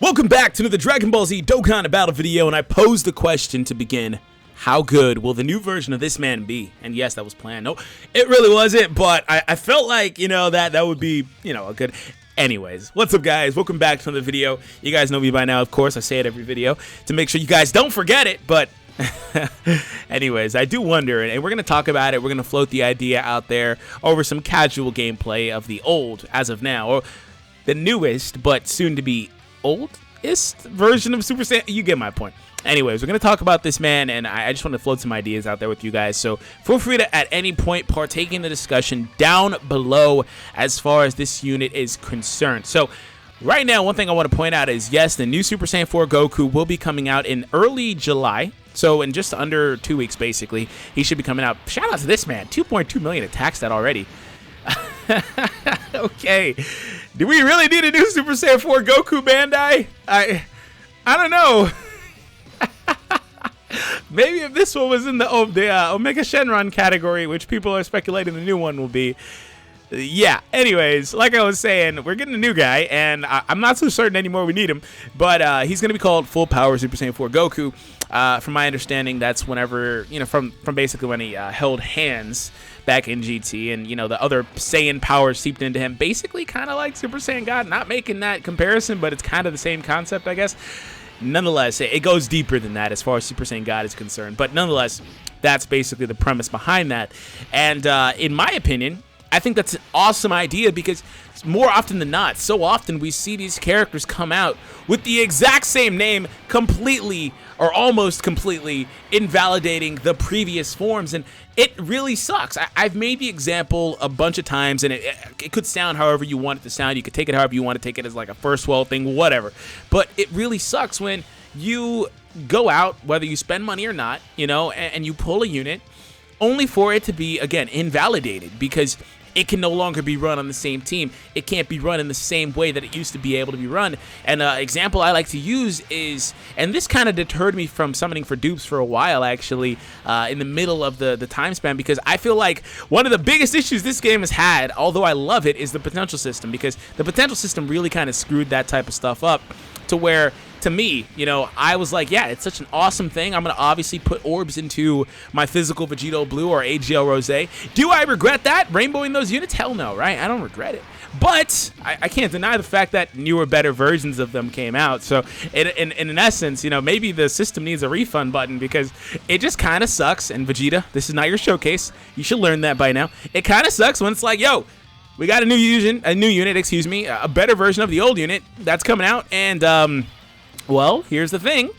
Welcome back to another Dragon Ball Z Dokkan battle video, and I posed the question to begin. How good will the new version of this man be? And yes, that was planned. No, it really wasn't, but I felt like, that would be, a good... Anyways, what's up, guys? Welcome back to another video. You guys know me by now, of course. I say it every video to make sure you guys don't forget it, but... Anyways, I do wonder, and we're going to talk about it. We're going to float the idea out there over some casual gameplay of the old, as of now, or the newest, but soon to be oldest version of Super Saiyan. You get my point. Anyways, we're going to talk about this man, and I just want to float some ideas out there with you guys. So feel free to, at any point, partake in the discussion down below as far as this unit is concerned. So right now, one thing I want to point out is, yes, the new Super Saiyan 4 Goku will be coming out in early July. So in just under 2 weeks, basically, he should be coming out. Shout out to this man. 2.2 million attacks that already. Okay. Do we really need a new Super Saiyan 4 Goku, Bandai? I don't know. Maybe if this one was in the Omega Shenron category, which people are speculating the new one will be. Yeah, anyways, like I was saying, we're getting a new guy, and I'm not so certain anymore we need him, but he's going to be called Full Power Super Saiyan 4 Goku. From my understanding, that's whenever, from basically when he held hands back in GT, and, the other Saiyan power seeped into him, basically kind of like Super Saiyan God. Not making that comparison, but it's kind of the same concept, I guess. Nonetheless, it goes deeper than that as far as Super Saiyan God is concerned, but nonetheless, that's basically the premise behind that, and in my opinion, I think that's an awesome idea because more often than not, so often we see these characters come out with the exact same name completely or almost completely invalidating the previous forms, and it really sucks. I've made the example a bunch of times, and it could sound however you want it to sound. You could take it however you want to take it, as like a first world thing, whatever. But it really sucks when you go out, whether you spend money or not, and you pull a unit only for it to be, again, invalidated because it can no longer be run on the same team. It can't be run in the same way that it used to be able to be run. And an example I like to use is, and this kind of deterred me from summoning for dupes for a while, actually, in the middle of the time span, because I feel like one of the biggest issues this game has had, although I love it, is the potential system, because the potential system really kind of screwed that type of stuff up to where, to me, I was like, yeah, it's such an awesome thing. I'm going to obviously put orbs into my physical Vegito Blue or AGL Rose. Do I regret that? Rainbowing those units? Hell no, right? I don't regret it. But I can't deny the fact that newer, better versions of them came out. So in essence, maybe the system needs a refund button because it just kind of sucks. And Vegeta, this is not your showcase. You should learn that by now. It kind of sucks when it's like, yo, we got a new unit, a better version of the old unit that's coming out, and well, here's the thing.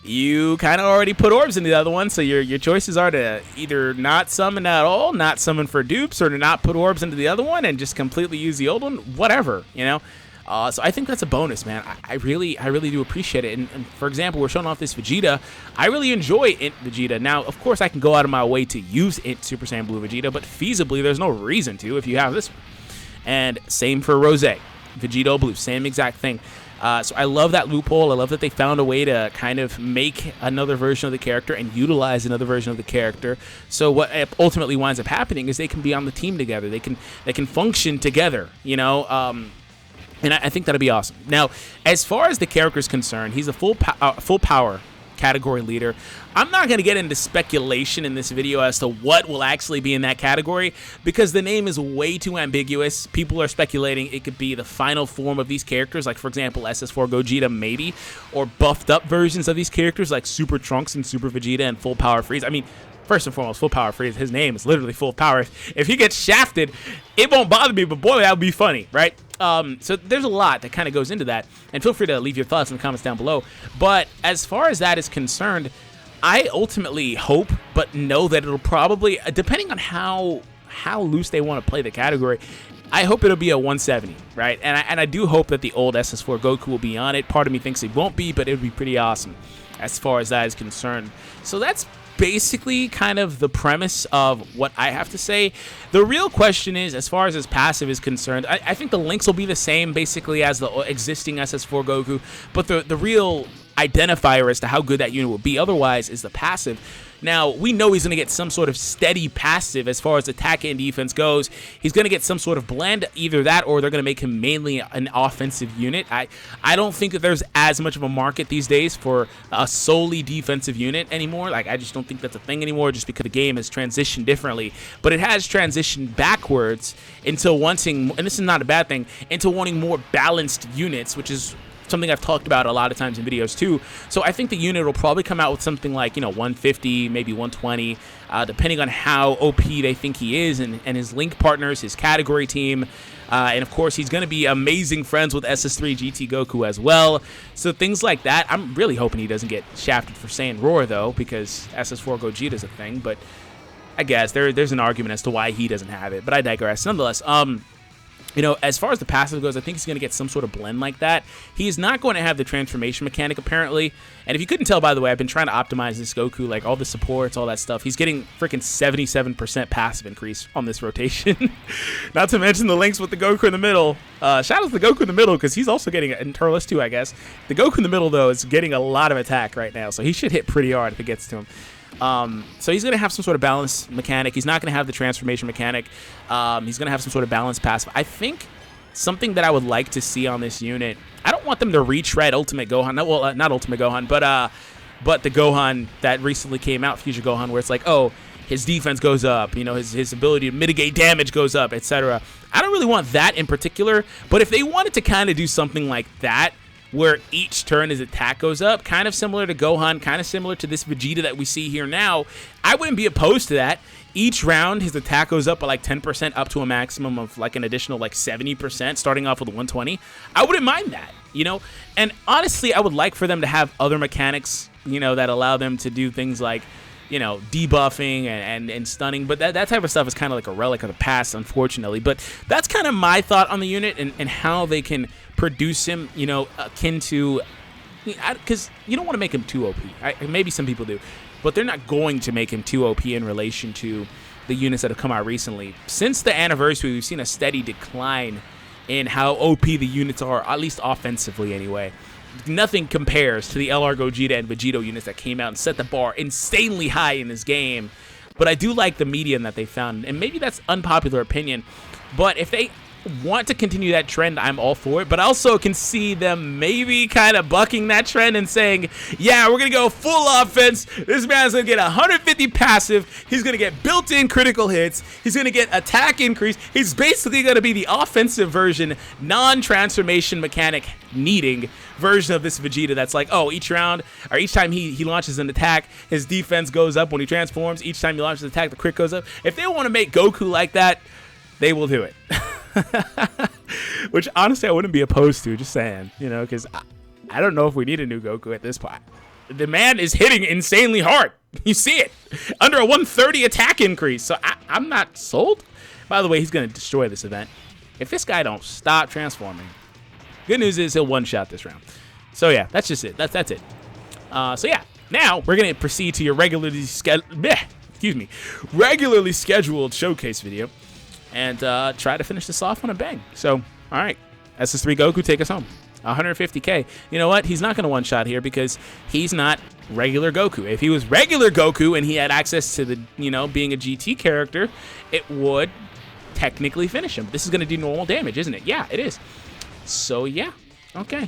You kind of already put orbs into the other one, so your choices are to either not summon at all, not summon for dupes, or to not put orbs into the other one and just completely use the old one, whatever, So I think that's a bonus, man. I really do appreciate it. And for example, we're showing off this Vegeta. I really enjoy Int Vegeta. Now, of course, I can go out of my way to use Int Super Saiyan Blue Vegeta, but feasibly, there's no reason to if you have this one. And same for Rose. Vegito Blue, same exact thing. So I love that loophole. I love that they found a way to kind of make another version of the character and utilize another version of the character. So what ultimately winds up happening is they can be on the team together. They can function together, And I think that'd be awesome. Now, as far as the character is concerned, he's a full power category leader. I'm not going to get into speculation in this video as to what will actually be in that category because the name is way too ambiguous. People are speculating it could be the final form of these characters, like, for example, SS4 Gogeta maybe, or buffed up versions of these characters like Super Trunks and Super Vegeta and Full Power Freeze. I mean, first and foremost, Full Power Freeze, his name is literally Full Power. If he gets shafted, it won't bother me, but boy, that would be funny, right? So there's a lot that kind of goes into that, and feel free to leave your thoughts in the comments down below. But as far as that is concerned, I ultimately hope, but know that it'll probably, depending on how loose they want to play the category, I hope it'll be a 170, right? And I do hope that the old SS4 Goku will be on it. Part of me thinks it won't be, but it would be pretty awesome as far as that is concerned. So that's basically kind of the premise of what I have to say. The real question is, as far as his passive is concerned, I think the links will be the same basically as the existing SS4 Goku, but the real identifier as to how good that unit will be. Otherwise, is the passive. Now, we know he's going to get some sort of steady passive as far as attack and defense goes. He's going to get some sort of blend, either that or they're going to make him mainly an offensive unit. I don't think that there's as much of a market these days for a solely defensive unit anymore. Like, I just don't think that's a thing anymore, just because the game has transitioned differently. But it has transitioned backwards into wanting, and this is not a bad thing, into wanting more balanced units, which is something I've talked about a lot of times in videos too. So I think the unit will probably come out with something like, 150, maybe 120, depending on how OP they think he is, and his link partners, his category team. And of course, he's going to be amazing friends with SS3 GT Goku as well. So things like that. I'm really hoping he doesn't get shafted for saying Roar, though, because SS4 Gogeta's a thing. But I guess there's an argument as to why he doesn't have it. But I digress. Nonetheless, as far as the passive goes, I think he's going to get some sort of blend like that. He is not going to have the transformation mechanic, apparently. And if you couldn't tell, by the way, I've been trying to optimize this Goku, like all the supports, all that stuff. He's getting freaking 77% passive increase on this rotation. Not to mention the links with the Goku in the middle. Shout out to the Goku in the middle, because he's also getting, and Turles too, I guess. The Goku in the middle, though, is getting a lot of attack right now, so he should hit pretty hard if it gets to him. So he's going to have some sort of balance mechanic. He's not going to have the transformation mechanic. He's going to have some sort of balance passive. I think something that I would like to see on this unit, I don't want them to retread Ultimate Gohan. Not Ultimate Gohan, but the Gohan that recently came out, Future Gohan, where it's like, oh, his defense goes up, his ability to mitigate damage goes up, etc. I don't really want that in particular, but if they wanted to kind of do something like that, where each turn his attack goes up, kind of similar to Gohan, kind of similar to this Vegeta that we see here now, I wouldn't be opposed to that. Each round, his attack goes up by like 10% up to a maximum of like an additional like 70%, starting off with 120. I wouldn't mind that, And honestly, I would like for them to have other mechanics, that allow them to do things like, debuffing and stunning. But that type of stuff is kind of like a relic of the past, unfortunately. But that's kind of my thought on the unit and how they can produce him, akin to, because you don't want to make him too OP. Maybe some people do, but they're not going to make him too OP in relation to the units that have come out recently. Since the anniversary, we've seen a steady decline in how OP the units are, at least offensively anyway. Nothing compares to the LR Gogeta and Vegito units that came out and set the bar insanely high in this game. But I do like the median that they found, and maybe that's unpopular opinion, but if they want to continue that trend, I'm all for it. But I also can see them maybe kind of bucking that trend and saying, yeah, we're going to go full offense. This man's going to get 150 passive. He's going to get built-in critical hits. He's going to get attack increase. He's basically going to be the offensive version, non-transformation mechanic needing version of this Vegeta that's like, oh, each round, or each time he launches an attack, his defense goes up when he transforms. Each time he launches an attack, the crit goes up. If they want to make Goku like that, they will do it. Which honestly I wouldn't be opposed to, just saying, because I don't know if we need a new Goku at this point. The man is hitting insanely hard. You see it. Under a 130 attack increase. So I'm not sold. By the way, he's going to destroy this event. If this guy don't stop transforming, good news is he'll one-shot this round. So yeah, that's just it. That's it. So yeah, now we're going to proceed to your regularly scheduled showcase video. And try to finish this off on a bang. So, all right, SS3 Goku, take us home. 150K. You know what? He's not going to one-shot here because he's not regular Goku. If he was regular Goku and he had access to the, being a GT character, it would technically finish him. This is going to do normal damage, isn't it? Yeah, it is. So, yeah. Okay.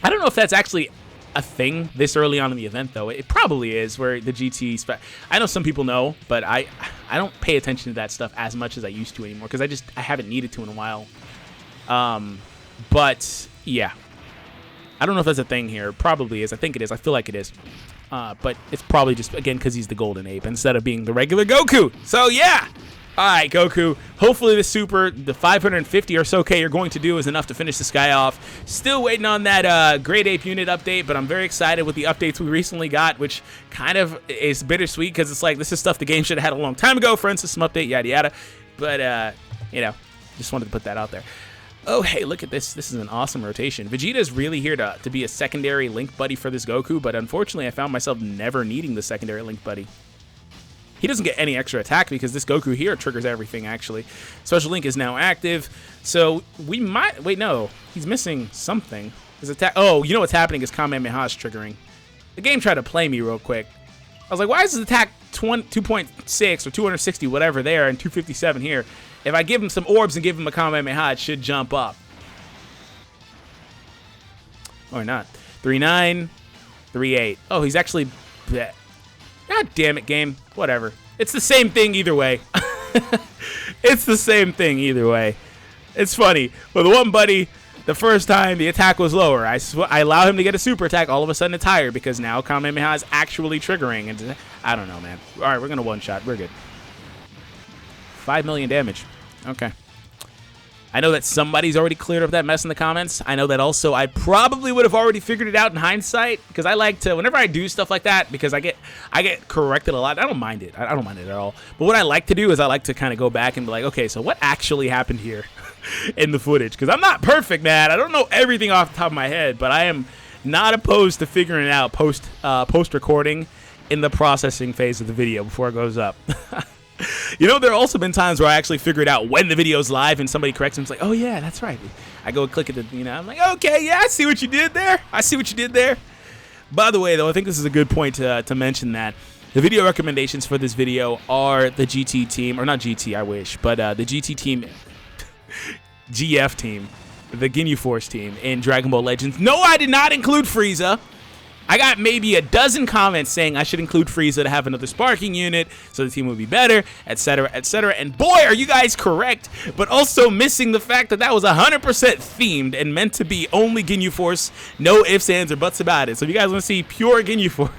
I don't know if that's actually a thing this early on in the event, though. It probably is, where the GT I know some people know, but I don't pay attention to that stuff as much as I used to anymore, because I haven't needed to in a while. But yeah, I don't know if that's a thing here. It probably is. I think it is. I feel like it is. But it's probably just, again, because he's the golden ape instead of being the regular Goku. So yeah. All right, Goku. Hopefully the 550 or so K you're going to do is enough to finish this guy off. Still waiting on that Great Ape unit update, but I'm very excited with the updates we recently got, which kind of is bittersweet because it's like this is stuff the game should have had a long time ago. For instance, some update, yada yada. But just wanted to put that out there. Oh, hey, look at this. This is an awesome rotation. Vegeta is really here to be a secondary Link buddy for this Goku, but unfortunately, I found myself never needing the secondary Link buddy. He doesn't get any extra attack because this Goku here triggers everything, actually. Special Link is now active, so we might... Wait, no. He's missing something. His attack. Oh, you know what's happening is Kamehameha is triggering. The game tried to play me real quick. I was like, why is his attack 2.6 or 260, whatever there, and 257 here? If I give him some orbs and give him a Kamehameha, it should jump up. Or not. 3-9, 3-8. Oh, he's actually... God damn it, game. Whatever. It's the same thing either way. It's the same thing either way. It's funny. But the one buddy... The first time the attack was lower, I allow him to get a super attack. All of a sudden it's higher because now Kamehameha is actually triggering. And I don't know, man. All right, we're going to one-shot. We're good. 5 million damage. Okay. I know that somebody's already cleared up that mess in the comments. I know that also I probably would have already figured it out in hindsight because I like to, whenever I do stuff like that, because I get corrected a lot. I don't mind it. I don't mind it at all. But what I like to do is I like to kind of go back and be like, okay, so what actually happened here? In the footage, because I'm not perfect, man. I don't know everything off the top of my head, but I am not opposed to figuring it out post recording in the processing phase of the video before it goes up. You know, there have also been times where I actually figured out when the video's live and somebody corrects me. It's like, oh yeah, that's right. I go and click at the, you know, I'm like, okay, yeah, I see what you did there. I see what you did there. By the way, though, I think this is a good point to mention that the video recommendations for this video are the GT team, or not GT, I wish, but the GT team. GF team, the Ginyu Force team in Dragon Ball Legends. No, I did not include Frieza. I got maybe a dozen comments saying I should include Frieza to have another sparking unit so the team would be better, etc., etc. And boy, are you guys correct, but also missing the fact that that was 100% themed and meant to be only Ginyu Force, no ifs, ands, or buts about it. So if you guys want to see pure Ginyu Force,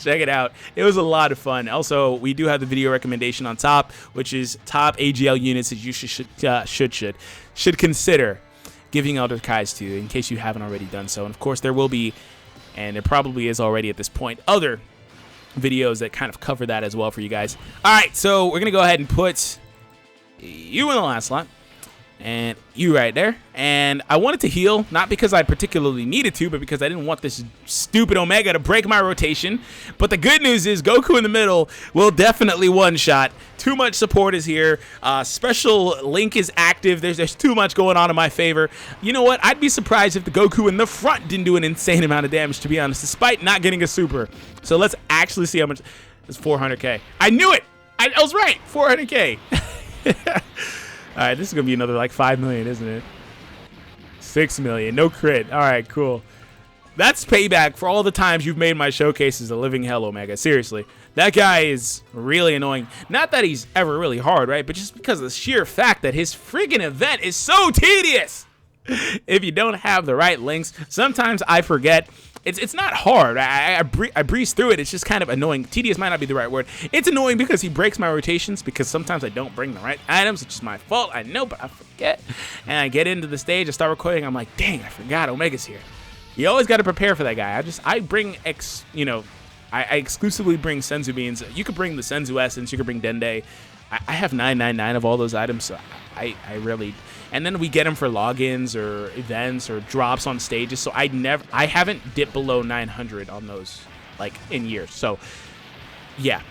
check it out. It was a lot of fun. Also, we do have the video recommendation on top, which is top AGL units that you should consider giving Elder Kais to, in case you haven't already done so. And of course, there will be, and there probably is already at this point, other videos that kind of cover that as well for you guys. All right, so we're gonna go ahead and put you in the last slot. And you right there. And I wanted to heal, not because I particularly needed to, but because I didn't want this stupid Omega to break my rotation. But the good news is Goku in the middle will definitely one-shot. Too much support is here. Special Link is active. There's too much going on in my favor. You know what? I'd be surprised if the Goku in the front didn't do an insane amount of damage, to be honest, despite not getting a super. So let's actually see how much. It's 400k. I knew it! I was right! 400k. All right, this is going to be another like 5 million, isn't it? 6 million. No crit. All right, cool. That's payback for all the times you've made my showcases a living hell, Omega. Seriously. That guy is really annoying. Not that he's ever really hard, right? But just because of the sheer fact that his friggin' event is so tedious. If you don't have the right links, sometimes I forget. It's not hard. I breeze through it. It's just kind of annoying. Tedious might not be the right word. It's annoying because he breaks my rotations because sometimes I don't bring the right items, which is my fault. I know, but I forget. And I get into the stage, I start recording. I'm like, dang, I forgot Omega's here. You always got to prepare for that guy. I exclusively bring Senzu beans. You could bring the Senzu essence. You could bring Dende. I have 999 of all those items, so I really... And then we get them for logins or events or drops on stages. So I haven't dipped below 900 on those, like, in years. So, yeah.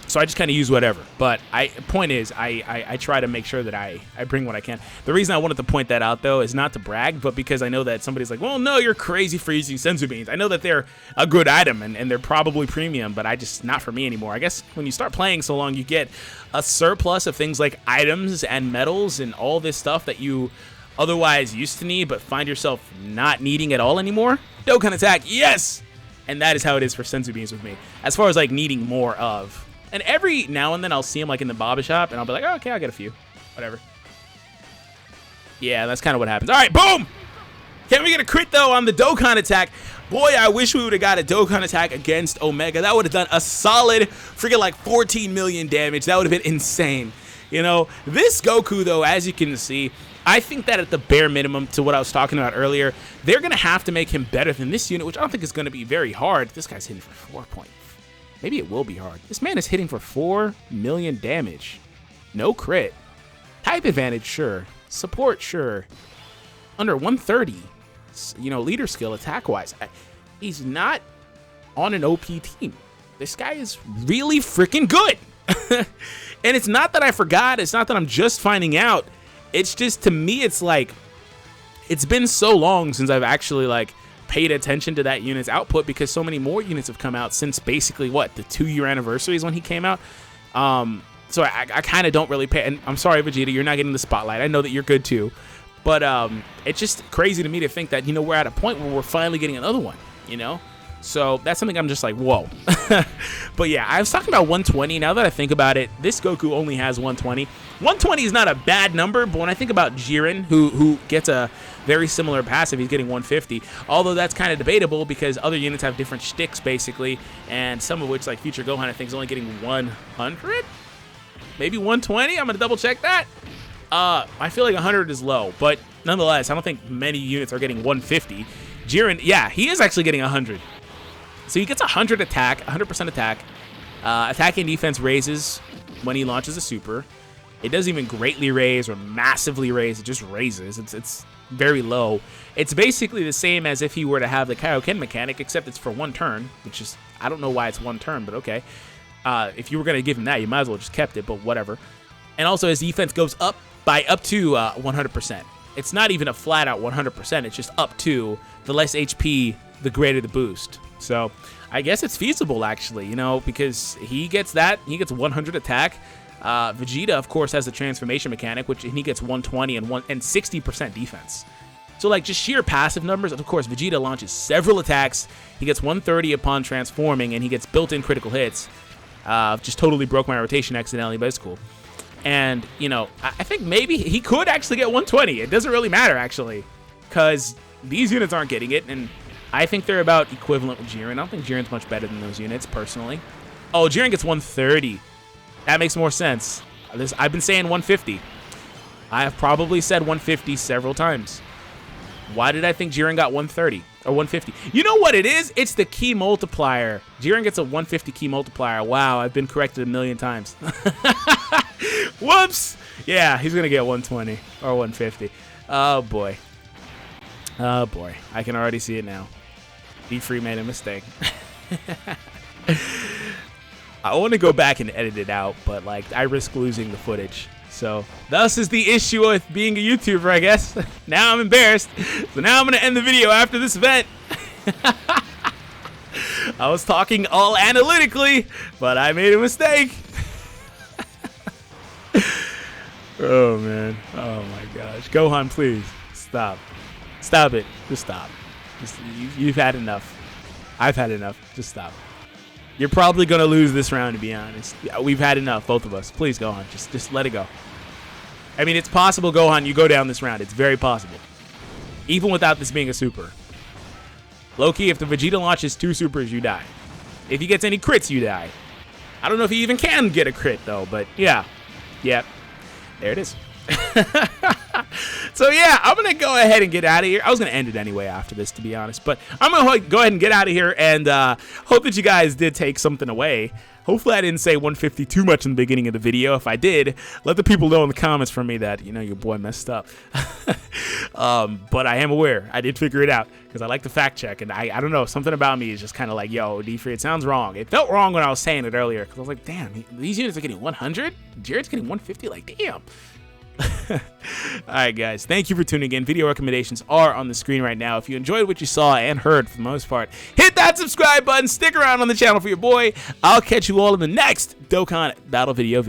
So I just kind of use whatever. But point is, I try to make sure that I bring what I can. The reason I wanted to point that out, though, is not to brag, but because I know that somebody's like, well, no, you're crazy for using Senzu beans. I know that they're a good item, and they're probably premium, but not for me anymore. I guess when you start playing so long, you get a surplus of things like items and medals and all this stuff that you otherwise used to need, but find yourself not needing at all anymore. Dokkan attack, yes! And that is how it is for Senzu beans with me. As far as, like, needing more of. And every now and then I'll see him like in the Baba shop, and I'll be like, oh, okay, I'll get a few. Whatever. Yeah, that's kind of what happens. All right, boom! Can we get a crit, though, on the Dokkan attack? Boy, I wish we would have got a Dokkan attack against Omega. That would have done a solid freaking like 14 million damage. That would have been insane. You know, this Goku, though, as you can see, I think that at the bare minimum to what I was talking about earlier, they're going to have to make him better than this unit, which I don't think is going to be very hard. This guy's hitting for 4 points. Maybe it will be hard. This man is hitting for 4 million damage. No crit. Type advantage, sure. Support, sure. Under 130. You know, leader skill, attack-wise. He's not on an OP team. This guy is really freaking good. And it's not that I forgot. It's not that I'm just finding out. It's just, to me, it's like, it's been so long since I've actually like paid attention to that unit's output, because so many more units have come out since basically what, the 2-year anniversary is when he came out. So I kind of don't really pay, and I'm sorry, Vegeta, you're not getting the spotlight. I know that you're good too, but it's just crazy to me to think that, you know, we're at a point where we're finally getting another one, you know? So that's something I'm just like, whoa. But yeah, I was talking about 120. Now that I think about it, this Goku only has 120. 120 is not a bad number, but when I think about Jiren, who gets a very similar passive, he's getting 150. Although that's kind of debatable because other units have different shticks, basically, and some of which, like Future Gohan, I think is only getting 100? Maybe 120? I'm going to double check that. I feel like 100 is low, but nonetheless, I don't think many units are getting 150. Jiren, yeah, he is actually getting 100. So he gets 100 attack, 100% attack. Attack and defense raises when he launches a super. It doesn't even greatly raise or massively raise. It just raises. It's very low. It's basically the same as if he were to have the Kaioken mechanic, except it's for 1 turn, which is, I don't know why it's 1 turn, but okay. If you were going to give him that, you might as well just kept it, but whatever. And also his defense goes up by up to 100%. It's not even a flat out 100%. It's just up to. The less HP, the greater the boost. So I guess it's feasible, actually, you know, because he gets that. He gets 100 attack. Vegeta, of course, has the transformation mechanic, and he gets 120 and 60% defense. So, like, just sheer passive numbers. Of course, Vegeta launches several attacks. He gets 130 upon transforming, and he gets built-in critical hits. Just totally broke my rotation accidentally, but it's cool. And, you know, I think maybe he could actually get 120. It doesn't really matter, actually, because these units aren't getting it, and I think they're about equivalent with Jiren. I don't think Jiren's much better than those units, personally. Oh, Jiren gets 130. That makes more sense. I've been saying 150. I have probably said 150 several times. Why did I think Jiren got 130 or 150? You know what it is? It's the key multiplier. Jiren gets a 150 key multiplier. Wow, I've been corrected a million times. Whoops. Yeah, he's going to get 120 or 150. Oh, boy. Oh, boy. I can already see it now. DFree made a mistake. I want to go back and edit it out, but, like, I risk losing the footage. So, thus is the issue with being a YouTuber, I guess. Now I'm embarrassed. So now I'm going to end the video after this event. I was talking all analytically, but I made a mistake. Oh, man. Oh, my gosh. Gohan, please. Stop. Stop it. Just stop. You've had enough. I've had enough. Just stop. You're probably going to lose this round, to be honest. We've had enough, both of us. Please, Gohan. Just let it go. I mean, it's possible, Gohan, you go down this round. It's very possible. Even without this being a super. Low-key, if the Vegeta launches 2 supers, you die. If he gets any crits, you die. I don't know if he even can get a crit, though, but yeah. Yeah. There it is. So yeah, I'm gonna go ahead and get out of here. I was gonna end it anyway after this, to be honest, but I'm gonna go ahead and get out of here, and hope that you guys did take something away. Hopefully I didn't say 150 too much in the beginning of the video. If I did, let the people know in the comments for me that, you know, your boy messed up. But I am aware. I did figure it out because I like to fact check, and I don't know, something about me is just kind of like, yo, DFree, it sounds wrong. It felt wrong when I was saying it earlier because I was like, damn, these units are getting 100? Jared's getting 150? Like, damn. Alright guys, thank you for tuning in. Video recommendations are on the screen right now. If you enjoyed what you saw and heard for the most part, hit that subscribe button, stick around on the channel for your boy. I'll catch you all in the next Dokkan battle video.